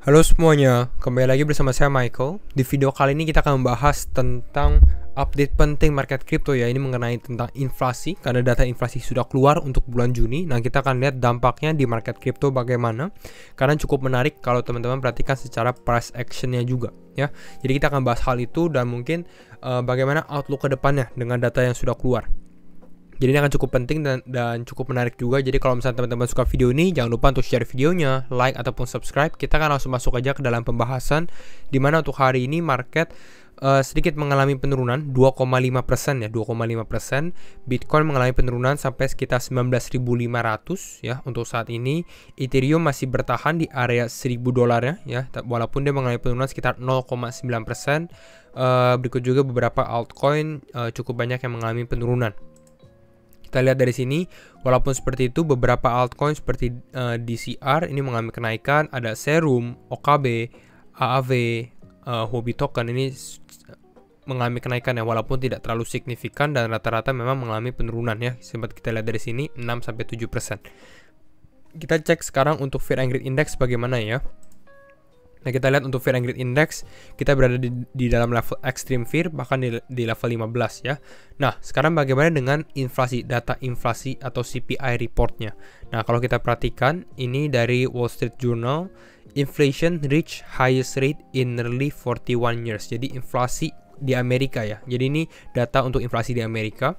Halo semuanya, kembali lagi bersama saya Michael. Di video kali ini kita akan membahas tentang update penting market crypto ya. Ini mengenai tentang inflasi, karena data inflasi sudah keluar untuk bulan Juni. Nah, kita akan lihat dampaknya di market crypto bagaimana. Karena cukup menarik kalau teman-teman perhatikan secara price actionnya juga ya. Jadi kita akan bahas hal itu dan mungkin bagaimana outlook ke depannya dengan data yang sudah keluar. Jadi ini akan cukup penting dan cukup menarik juga. Jadi kalau misalnya teman-teman suka video ini, jangan lupa untuk share videonya, like ataupun subscribe. Kita akan langsung masuk aja ke dalam pembahasan, dimana untuk hari ini market sedikit mengalami penurunan 2,5% ya, 2,5%. Bitcoin mengalami penurunan sampai sekitar 19.500 ya untuk saat ini. Ethereum masih bertahan di area $1.000 ya, walaupun dia mengalami penurunan sekitar 0,9%. Berikut juga beberapa altcoin cukup banyak yang mengalami penurunan. Kita lihat dari sini, walaupun seperti itu, beberapa altcoin seperti DCR ini mengalami kenaikan. Ada Serum, OKB, AAV, Huobi Token ini mengalami kenaikan ya, walaupun tidak terlalu signifikan dan rata-rata memang mengalami penurunan ya. Sempat kita lihat dari sini 6-7%. Kita cek sekarang untuk Fear and Greed Index bagaimana ya. Nah, kita lihat untuk Fear and Greed Index, kita berada di dalam level Extreme Fear, bahkan di level 15 ya. Nah, sekarang bagaimana dengan inflasi, data inflasi atau CPI reportnya. Nah, kalau kita perhatikan, ini dari Wall Street Journal, inflation reach highest rate in nearly 41 years. Jadi inflasi di Amerika ya. Jadi ini data untuk inflasi di Amerika,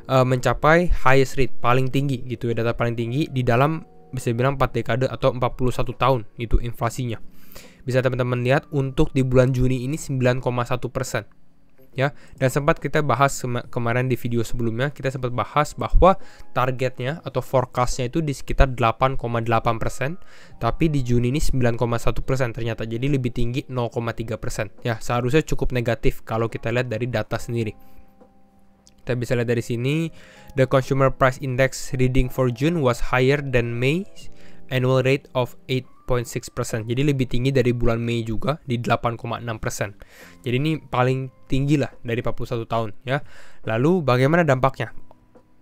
mencapai highest rate, paling tinggi gitu ya, data paling tinggi di dalam bisa dibilang 4 dekade atau 41 tahun itu inflasinya. Bisa teman-teman lihat untuk di bulan Juni ini 9,1% ya. Dan sempat kita bahas kemarin di video sebelumnya, kita sempat bahas bahwa targetnya atau forecastnya itu di sekitar 8,8%, tapi di Juni ini 9,1% ternyata, jadi lebih tinggi 0,3% ya. Seharusnya cukup negatif kalau kita lihat dari data sendiri. Kita bisa lihat dari sini, the consumer price index reading for June was higher than May's annual rate of 8.6%. Jadi lebih tinggi dari bulan Mei juga di 8,6%. Jadi ini paling tinggi lah dari 41 tahun ya. Lalu bagaimana dampaknya?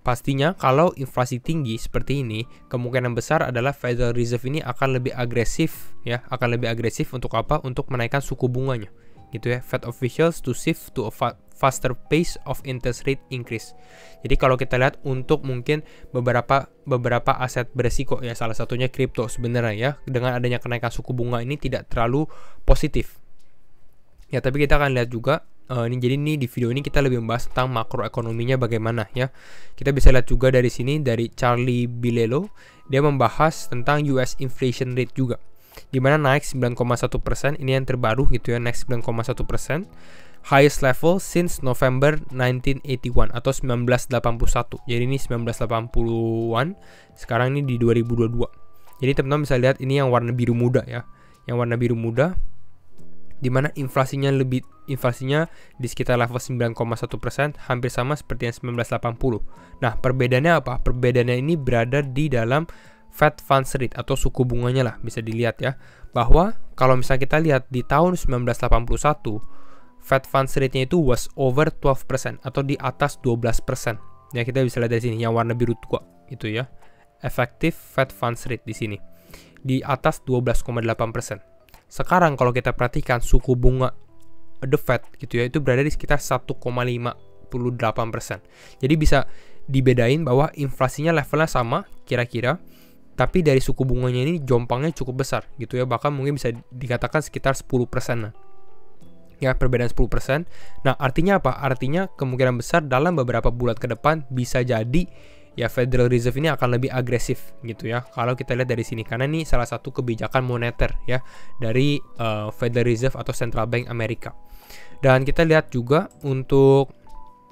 Pastinya kalau inflasi tinggi seperti ini, kemungkinan besar adalah Federal Reserve ini akan lebih agresif ya, akan lebih agresif untuk apa? Untuk menaikkan suku bunganya. Gitu ya. Fed officials to shift to a faster pace of interest rate increase. Jadi kalau kita lihat untuk mungkin beberapa aset beresiko ya, salah satunya kripto sebenarnya ya, dengan adanya kenaikan suku bunga ini tidak terlalu positif. Ya, tapi kita akan lihat juga jadi ini di video ini kita lebih membahas tentang makroekonominya bagaimana ya. Kita bisa lihat juga dari sini dari Charlie Bilello, dia membahas tentang US inflation rate juga, di mana naik 9,1%, ini yang terbaru gitu ya, naik 9,1%. Highest level since November 1981 atau 1981. Jadi ini 1980-an, sekarang ini di 2022. Jadi teman-teman bisa lihat ini yang warna biru muda ya. Yang warna biru muda di mana inflasinya di sekitar level 9,1%, hampir sama seperti yang 1980. Nah, perbedaannya apa? Perbedaannya ini berada di dalam Fed Funds Rate atau suku bunganya lah, bisa dilihat ya. Bahwa kalau misalnya kita lihat di tahun 1981, Fed Funds Rate-nya itu was over 12% atau di atas 12%. Ya, kita bisa lihat dari sini yang warna biru tua itu ya. Effective Fed Funds Rate di sini di atas 12,8%. Sekarang kalau kita perhatikan suku bunga the Fed gitu ya, itu berada di sekitar 1,58%. Jadi bisa dibedain bahwa inflasinya levelnya sama kira-kira, tapi dari suku bunganya ini jompangnya cukup besar gitu ya, bahkan mungkin bisa dikatakan sekitar 10% ya, perbedaan 10%. Nah, artinya apa? Artinya kemungkinan besar dalam beberapa bulan ke depan bisa jadi ya Federal Reserve ini akan lebih agresif gitu ya. Kalau kita lihat dari sini, karena ini salah satu kebijakan moneter ya dari Federal Reserve atau Central Bank Amerika. Dan kita lihat juga untuk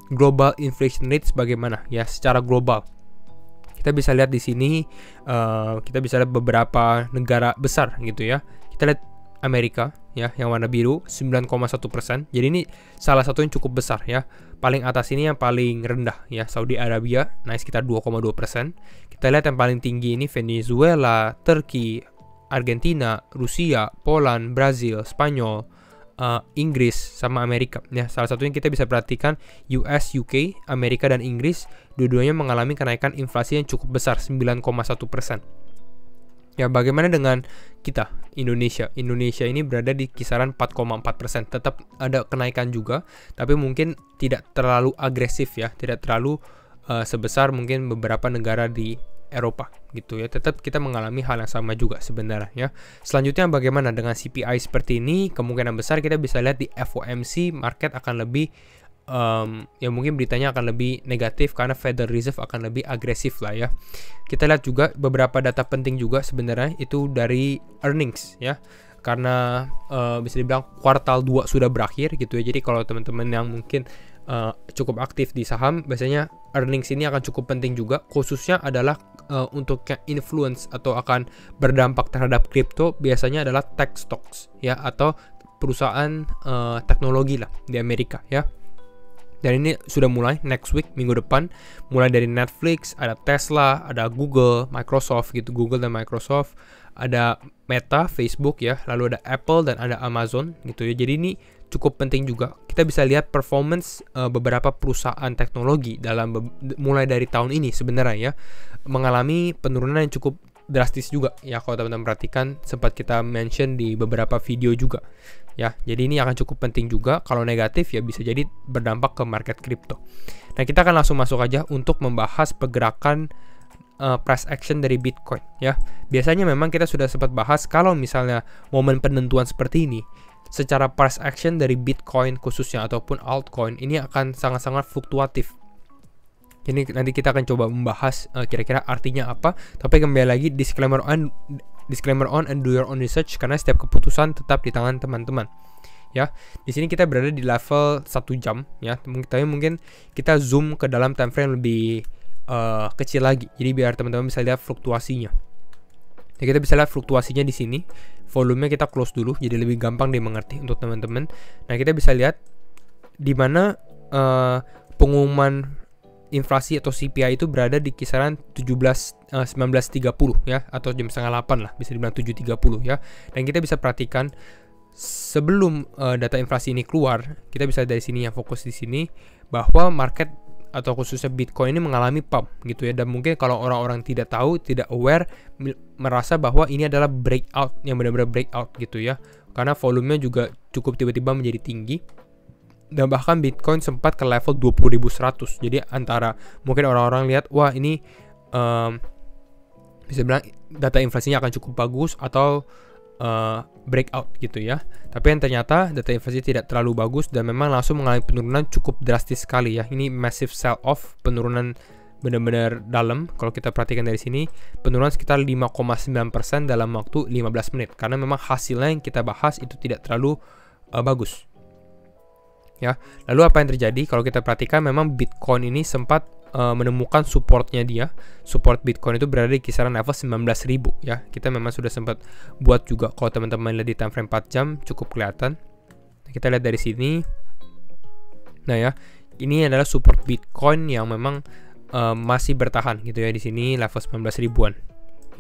global inflation rate bagaimana ya secara global. Kita bisa lihat di sini, kita bisa lihat beberapa negara besar gitu ya. Kita lihat Amerika ya, yang warna biru 9,1%. Jadi ini salah satu yang cukup besar ya. Paling atas ini yang paling rendah ya, Saudi Arabia naik sekitar 2,2%. Kita lihat yang paling tinggi ini Venezuela, Turki, Argentina, Rusia, Poland, Brazil, Spanyol, Inggris sama Amerika ya. Salah satunya kita bisa perhatikan US, UK, Amerika dan Inggris, dua-duanya mengalami kenaikan inflasi yang cukup besar 9,1%. Ya, bagaimana dengan kita, Indonesia? Indonesia ini berada di kisaran 4,4%. Tetap ada kenaikan juga, tapi mungkin tidak terlalu agresif ya, tidak terlalu sebesar mungkin beberapa negara di Eropa gitu ya. Tetap kita mengalami hal yang sama juga sebenarnya ya. Selanjutnya bagaimana dengan CPI seperti ini? Kemungkinan besar kita bisa lihat di FOMC market akan lebih ya mungkin beritanya akan lebih negatif karena Federal Reserve akan lebih agresif lah ya. Kita lihat juga beberapa data penting juga sebenarnya itu dari earnings ya. Karena bisa dibilang kuartal 2 sudah berakhir gitu ya. Jadi kalau teman-teman yang mungkin cukup aktif di saham, biasanya earnings ini akan cukup penting juga, khususnya adalah untuk influence atau akan berdampak terhadap kripto biasanya adalah tech stocks ya, atau perusahaan teknologi lah di Amerika ya. Dan ini sudah mulai next week, minggu depan, mulai dari Netflix, ada Tesla, ada Google, Microsoft gitu, Google dan Microsoft, ada Meta, Facebook ya, lalu ada Apple dan ada Amazon gitu ya. Jadi ini cukup penting juga. Kita bisa lihat performance beberapa perusahaan teknologi dalam mulai dari tahun ini sebenarnya ya, mengalami penurunan yang cukup drastis juga ya. Kalau teman-teman perhatikan, sempat kita mention di beberapa video juga ya. Jadi ini akan cukup penting juga. Kalau negatif ya bisa jadi berdampak ke market kripto. Nah, kita akan langsung masuk aja untuk membahas pergerakan price action dari Bitcoin ya. Biasanya memang kita sudah sempat bahas kalau misalnya momen penentuan seperti ini, secara price action dari Bitcoin khususnya ataupun altcoin ini akan sangat-sangat fluktuatif. Ini nanti kita akan coba membahas kira-kira artinya apa. Tapi kembali lagi, disclaimer on and do your own research, karena setiap keputusan tetap di tangan teman-teman. Ya, di sini kita berada di level 1 jam ya. Tapi mungkin kita zoom ke dalam time frame lebih kecil lagi. Jadi biar teman-teman bisa lihat fluktuasinya. Ya, kita bisa lihat fluktuasinya di sini. Volumenya kita close dulu jadi lebih gampang dimengerti untuk teman-teman. Nah, kita bisa lihat di mana pengumuman inflasi atau CPI itu berada di kisaran 19.30 ya, atau jam setengah 8 lah, bisa dibilang 7.30 ya. Dan kita bisa perhatikan sebelum data inflasi ini keluar, kita bisa dari sini yang fokus di sini, bahwa market atau khususnya Bitcoin ini mengalami pump gitu ya. Dan mungkin kalau orang-orang tidak tahu, tidak aware, merasa bahwa ini adalah breakout, yang benar-benar breakout gitu ya, karena volumenya juga cukup tiba-tiba menjadi tinggi. Dan bahkan Bitcoin sempat ke level 20.100. Jadi antara mungkin orang-orang lihat, wah ini bisa bilang data inflasinya akan cukup bagus atau breakout gitu ya. Tapi yang ternyata data inflasi tidak terlalu bagus dan memang langsung mengalami penurunan cukup drastis sekali ya. Ini massive sell off, penurunan benar-benar dalam. Kalau kita perhatikan dari sini, penurunan sekitar 5,9% dalam waktu 15 menit. Karena memang hasilnya yang kita bahas itu tidak terlalu bagus. Ya, lalu apa yang terjadi? Kalau kita perhatikan, memang Bitcoin ini sempat menemukan supportnya dia. Support Bitcoin itu berada di kisaran level 19.000 ya. Kita memang sudah sempat buat juga. Kalau teman-teman lihat di time frame 4 jam cukup kelihatan. Kita lihat dari sini. Nah ya, ini adalah support Bitcoin yang memang masih bertahan gitu ya, di sini level 19.000-an.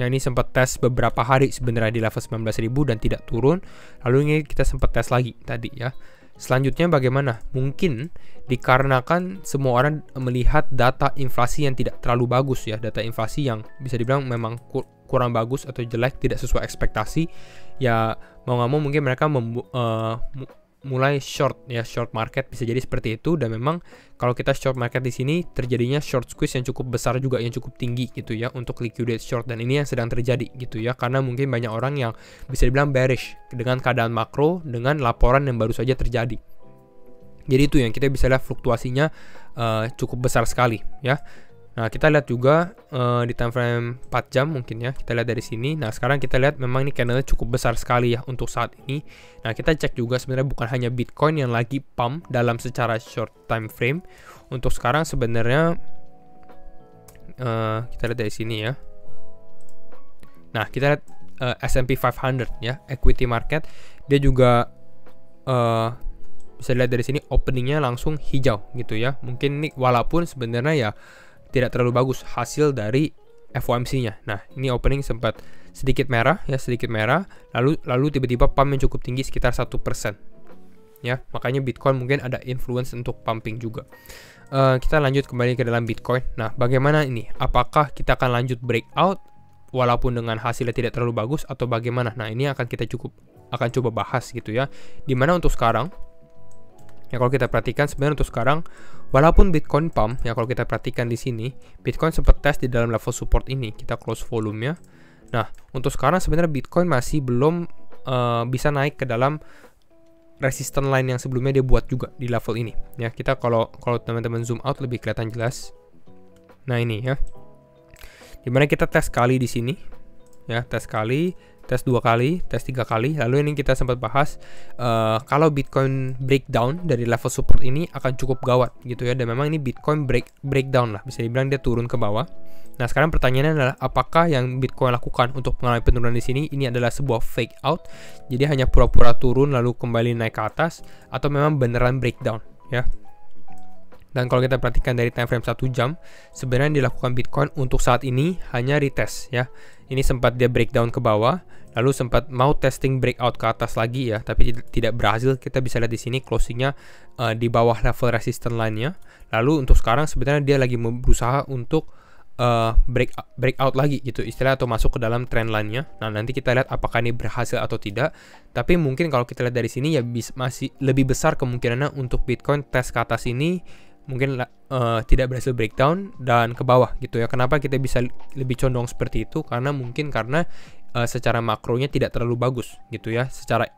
Yang ini sempat tes beberapa hari sebenarnya di level 19.000 dan tidak turun. Lalu ini kita sempat tes lagi tadi ya. Selanjutnya bagaimana? Mungkin dikarenakan semua orang melihat data inflasi yang tidak terlalu bagus ya. Data inflasi yang bisa dibilang memang kurang bagus atau jelek, tidak sesuai ekspektasi. Ya mau nggak mau mungkin mereka mulai short ya, short market bisa jadi seperti itu. Dan memang kalau kita short market di sini terjadinya short squeeze yang cukup besar juga, yang cukup tinggi gitu ya untuk liquidate short. Dan ini yang sedang terjadi gitu ya, karena mungkin banyak orang yang bisa dibilang bearish dengan keadaan makro, dengan laporan yang baru saja terjadi. Jadi itu yang kita bisa lihat fluktuasinya cukup besar sekali ya. Nah, kita lihat juga di time frame 4 jam mungkin ya. Kita lihat dari sini. Nah, sekarang kita lihat memang ini candlenya cukup besar sekali ya untuk saat ini. Nah, kita cek juga sebenarnya bukan hanya Bitcoin yang lagi pump dalam secara short time frame. Untuk sekarang sebenarnya kita lihat dari sini ya. Nah, kita lihat S&P 500 ya, equity market. Dia juga bisa dilihat dari sini openingnya langsung hijau gitu ya. Mungkin ini walaupun sebenarnya ya tidak terlalu bagus hasil dari FOMC-nya. Nah, ini opening sempat sedikit merah ya, sedikit merah, lalu tiba-tiba pump yang cukup tinggi sekitar 1%. Ya, makanya Bitcoin mungkin ada influence untuk pumping juga. Kita lanjut kembali ke dalam Bitcoin. Nah, bagaimana ini? Apakah kita akan lanjut breakout walaupun dengan hasilnya tidak terlalu bagus atau bagaimana. Nah, ini akan kita akan coba bahas gitu ya. Dimana untuk sekarang, ya kalau kita perhatikan sebenarnya untuk sekarang, walaupun Bitcoin pump, ya kalau kita perhatikan di sini, Bitcoin sempat tes di dalam level support ini. Kita close volumenya. Nah, untuk sekarang sebenarnya Bitcoin masih belum bisa naik ke dalam resistance line yang sebelumnya dia buat juga di level ini. Ya, kita kalau teman-teman zoom out lebih kelihatan jelas. Nah, ini ya. Dimana kita tes sekali di sini. Ya, tes sekali, tes 2 kali, tes 3 kali. Lalu ini kita sempat bahas kalau Bitcoin breakdown dari level support ini akan cukup gawat gitu ya. Dan memang ini Bitcoin breakdown lah, bisa dibilang dia turun ke bawah. Nah, sekarang pertanyaannya adalah apakah yang Bitcoin lakukan untuk mengalami penurunan di sini ini adalah sebuah fake out, jadi hanya pura-pura turun lalu kembali naik ke atas, atau memang beneran breakdown ya. Dan kalau kita perhatikan dari time frame 1 jam, sebenarnya yang dilakukan Bitcoin untuk saat ini hanya retest ya. Ini sempat dia breakdown ke bawah, lalu sempat mau testing breakout ke atas lagi ya, tapi tidak berhasil. Kita bisa lihat di sini closingnya di bawah level resistance line-nya. Lalu untuk sekarang sebenarnya dia lagi berusaha untuk breakout lagi gitu istilah, atau masuk ke dalam trend line-nya. Nah, nanti kita lihat apakah ini berhasil atau tidak. Tapi mungkin kalau kita lihat dari sini ya masih lebih besar kemungkinannya untuk Bitcoin tes ke atas ini mungkin tidak berhasil breakdown dan ke bawah gitu ya. Kenapa kita bisa lebih condong seperti itu? Karena secara makronya tidak terlalu bagus gitu ya, secara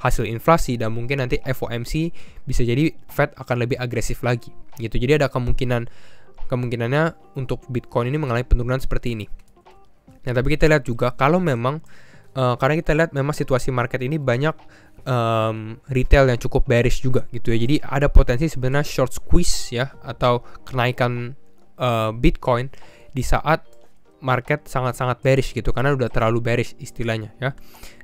hasil inflasi, dan mungkin nanti FOMC bisa jadi Fed akan lebih agresif lagi gitu. Jadi ada kemungkinannya untuk Bitcoin ini mengalami penurunan seperti ini. Nah, tapi kita lihat juga kalau memang karena kita lihat memang situasi market ini banyak retail yang cukup bearish juga gitu ya. Jadi ada potensi sebenarnya short squeeze ya, atau kenaikan Bitcoin di saat market sangat-sangat bearish gitu, karena udah terlalu bearish istilahnya ya.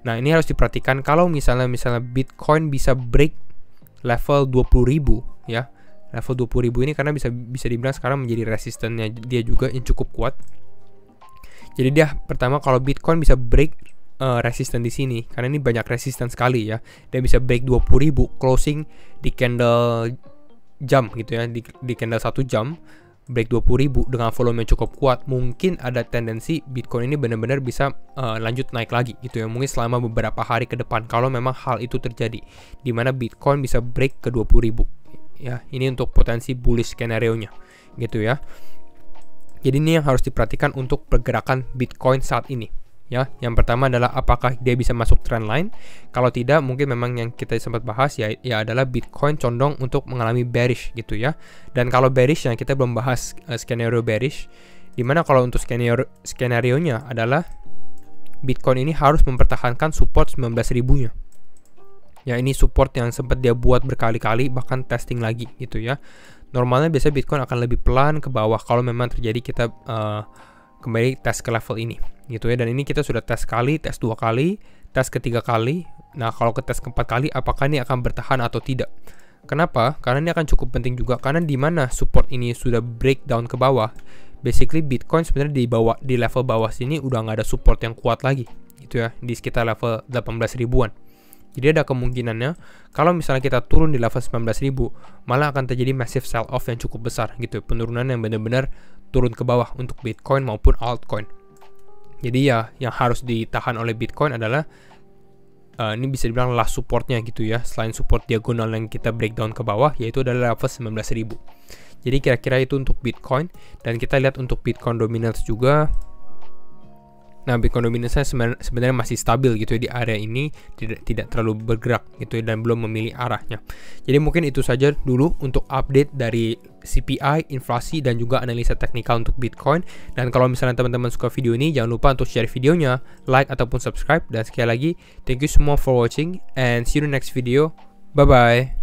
Nah, ini harus diperhatikan kalau misalnya Bitcoin bisa break level 20.000 ya. Level 20.000 ini karena bisa dibilang sekarang menjadi resistennya dia juga yang cukup kuat. Jadi dia pertama kalau Bitcoin bisa break resisten di sini, karena ini banyak resisten sekali ya. Dia bisa break 20.000 closing di candle jam gitu ya, di candle 1 jam break 20.000 dengan volume yang cukup kuat. Mungkin ada tendensi Bitcoin ini benar-benar bisa lanjut naik lagi gitu ya, mungkin selama beberapa hari ke depan kalau memang hal itu terjadi, di mana Bitcoin bisa break ke 20.000 ya. Ini untuk potensi bullish skenario-nya gitu ya. Jadi ini yang harus diperhatikan untuk pergerakan Bitcoin saat ini ya. Yang pertama adalah apakah dia bisa masuk trend line. Kalau tidak, mungkin memang yang kita sempat bahas ya adalah Bitcoin condong untuk mengalami bearish gitu ya. Dan kalau bearish yang kita belum bahas skenario bearish, dimana kalau untuk skenario-nya adalah Bitcoin ini harus mempertahankan support 19.000-nya. Ya, ini support yang sempat dia buat berkali-kali, bahkan testing lagi gitu ya. Normalnya biasanya Bitcoin akan lebih pelan ke bawah kalau memang terjadi kita kembali tes ke level ini gitu ya. Dan ini kita sudah tes sekali, tes 2 kali, tes ketiga kali. Nah, kalau ke tes keempat kali apakah ini akan bertahan atau tidak? Kenapa? Karena ini akan cukup penting juga, karena di mana support ini sudah breakdown ke bawah, basically Bitcoin sebenarnya di level bawah sini udah nggak ada support yang kuat lagi gitu ya, di sekitar level 18 ribuan. Jadi ada kemungkinannya kalau misalnya kita turun di level 19.000, malah akan terjadi massive sell off yang cukup besar gitu, penurunan yang benar-benar turun ke bawah untuk Bitcoin maupun altcoin. Jadi ya yang harus ditahan oleh Bitcoin adalah ini bisa dibilang last supportnya gitu ya, selain support diagonal yang kita breakdown ke bawah, yaitu adalah level 19.000. Jadi kira-kira itu untuk Bitcoin. Dan kita lihat untuk Bitcoin dominance juga. Nah, Bitcoin dominance sebenarnya masih stabil gitu ya di area ini, tidak terlalu bergerak gitu ya, dan belum memilih arahnya. Jadi mungkin itu saja dulu untuk update dari CPI, inflasi, dan juga analisa teknikal untuk Bitcoin. Dan kalau misalnya teman-teman suka video ini, jangan lupa untuk share videonya, like ataupun subscribe. Dan sekali lagi, thank you semua for watching and see you in the next video. Bye bye.